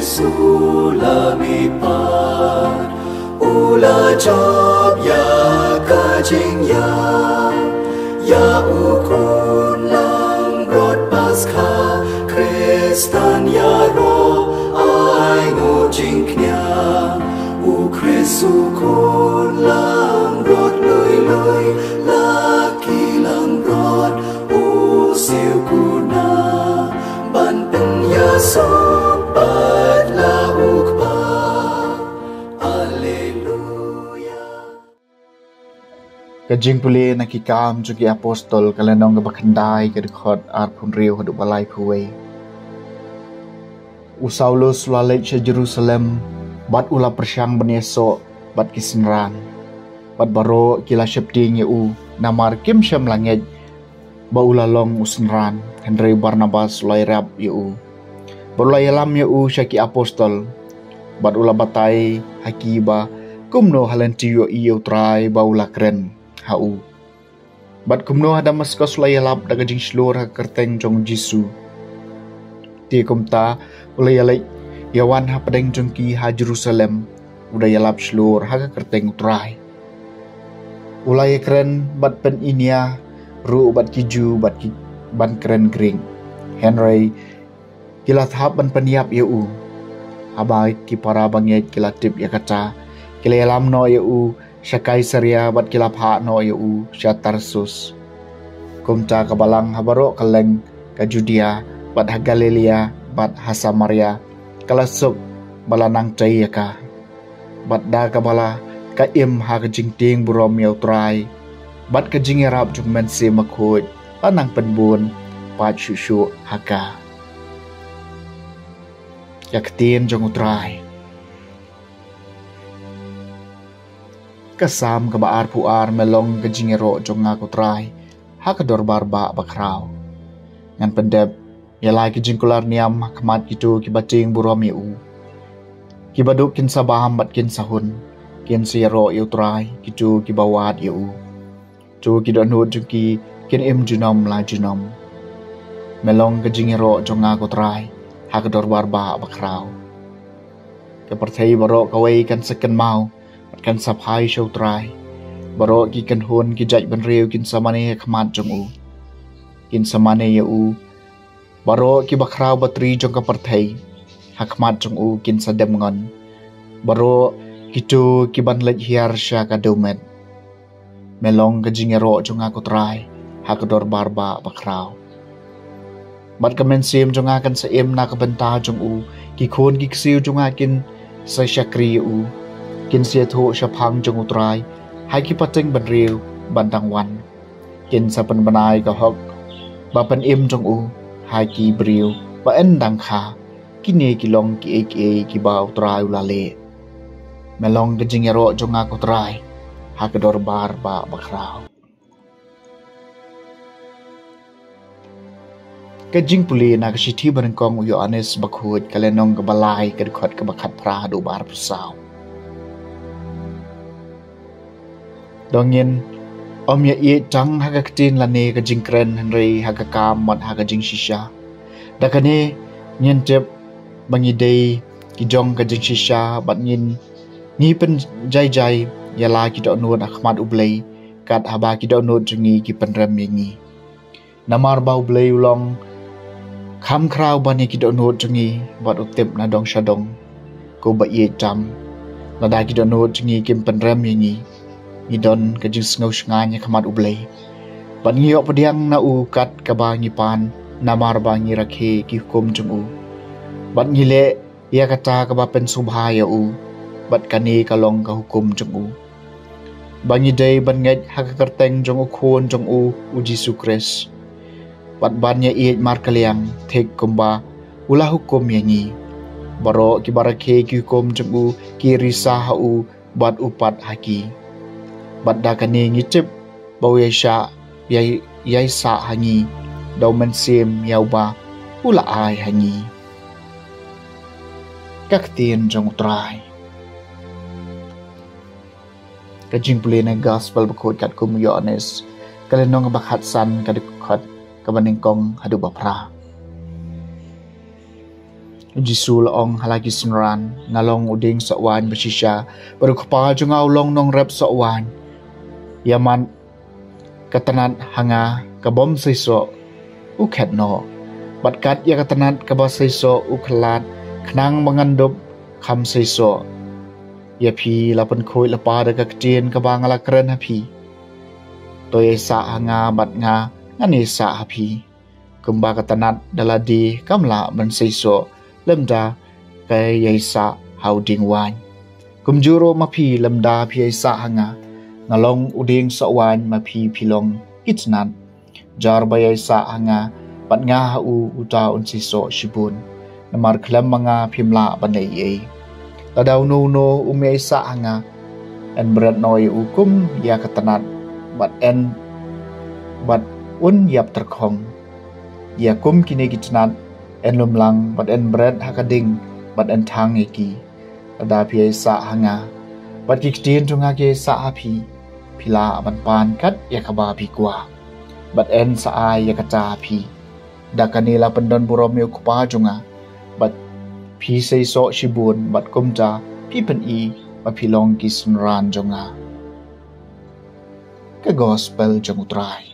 Sulamipat ula job ya kajing ya ukun lang rod paskha Kristan ya ro ai ngujing knya u Kristu kun lang rod lui laki lang rod u siu kuna ban pen ya so pat la ukpa alleluia. Kajing puli nakikam jugi apostol kalenong gabakhandai kedkhot arpun riu hadu balai phuwe. Saulus lalai ke Jerusalem bat ula persyang beneso bat kisinran bat baro kila syepting u namar kim syam langit ba ula long usinran Henry Barnabas ulai rap u berulai lam u syaki apostol bat ula batai hakiba kumno halenti yu trai ba ula keren hau bat kumno ada maskos ulai lap daga jing slur ha kerteng jong Jisu ti kumta ulai alai yawan ha padeng jongki ha Jerusalem udah yalap slur ha kerteng utrai ulai keren bat pen inia ru bat kiju bat ban keren gring Henry kila tahap ban peniap u abai ki para banget kila tip ya kaca kila yalam no u syakai seria bat kila pha no u Tarsus kumta kabalang habaro kaleng ka Judea bat ha Galilea bat ha Samaria kala sup balanang cai ka bat da kabala ka im ha ka jingting burom yau trai bat ka jingerap jukmen se makhoj anang penbun pat shushu haka yaktin jong utrai kasam ka baar puar melong ka jingero jong ngaku trai haka dorbar ba bakrau ngan pendep yalai ki jingkular niam kamat gitu ki bating burom yu ki baduk kin sabaham bat kin sahun kin siro yu trai gitu ki bawat yu tu ki don hut ki kin im junom la junom melong ke jingero jonga ko trai ha ka dorbar ba bakrau ke perthai baro kawai kan seken mau kan saphai show trai baro ki kan hun ki jaj ban riu kin samane khmat jong u kin samane u baro ki bakrau batri jong ka perthai hakmat jong u kin sadem ngon baro kitu ki ban lej hiar sha ka domet melong ka jingero jonga ko trai ha ka dorbar ba bakrau bat kamen sim jonga kan sa im na ka benta jong u ki khon ki ksiu jonga kin sa syakri u kin sia tho shaphang jong utrai hai ki pateng ban riu bandang wan kin sa pen banai ka hok ba pen im jong u hai ki briu ba endang kha kini ki long ki ki ba utrai ulale melong ka jingero jonga ko trai ha ka dorbar ba bakrau kajing puli na kasithi barengkong Yohanes bakhut kalenong ka balai ka khot ka bakhat pra do bar pusau dongin om ya i chang ha ka tin lane ka jingkren Henry ha ka kam mat ha ka jing shisha dakane nyen tep bangi dei ki jong ka jing shisha bat nyin ni pen jai yala ki do nuat akhmat ublei kat haba ki do nuat jungi ki penrem yengi namar bau blei ulong kham krau bani ki do nuat jungi bat utip na dong shadong ko ba ye cham na da ki do nuat jungi kim penrem yengi ni don ka jing sngo shnganya khmat ublei ban ngi op diang na u kat ka ba ngi pan namar ba ngi rakhe ki hukum jung u bat ngi le ya kata ka ba pen subha ya u bat kani kalong ka hukum jung u bangi day ban ngai ha ka kerteng jong u khon jong u Jisu Kris bat bannya i mar kaliang thek kumba ula hukum yangi baro ki barakhe ki hukum jong u ki risa ha u bat upat haki bat da kani ngi chip bau yasha yai sa hangi dau men sim yau ba ula ai hangi các tiên jong utrai kajing puli na gospel bakut kat kum Yohanes kalenong bakhat san kadikhat kabaningkong hadu bapra Jisu laong halagi sunran ngalong uding sokwan bersisya berkupa jungau long nong rep sokwan yaman ketenat hanga kebom siso uket no batkat ya ketenat kebas siso uklat kenang mengandup kam siso ya pi lapan koi lepa de kekecien kebang ala keren hapi toy sa hanga bat nga ngani sa hapi kumba ketenat daladi kamla ben siso lemda kay yaysa hauding wan kumjuro mapi lemda pi yaysa hanga ngalong uding sawan mapi pilong itnan jar bayay sa hanga pat nga hau uta unsiso shibun namar klam mga pimla banay ay tadaw no umay sa hanga en berat noy ukum ya ketenat bat un yap terkong ya kum kini gitnat en lumlang bat en berat hakading bat en tang eki tada pi sa hanga bat kiktin tunga ke sa api pila ban pan kat ya kaba pi kwa bat en sa ay ya kata pi da kanila pendon burom yo kupa junga bat pi sei so shibun bat kumta pi pen i ba pilong ki sunran junga ke gospel jong utrai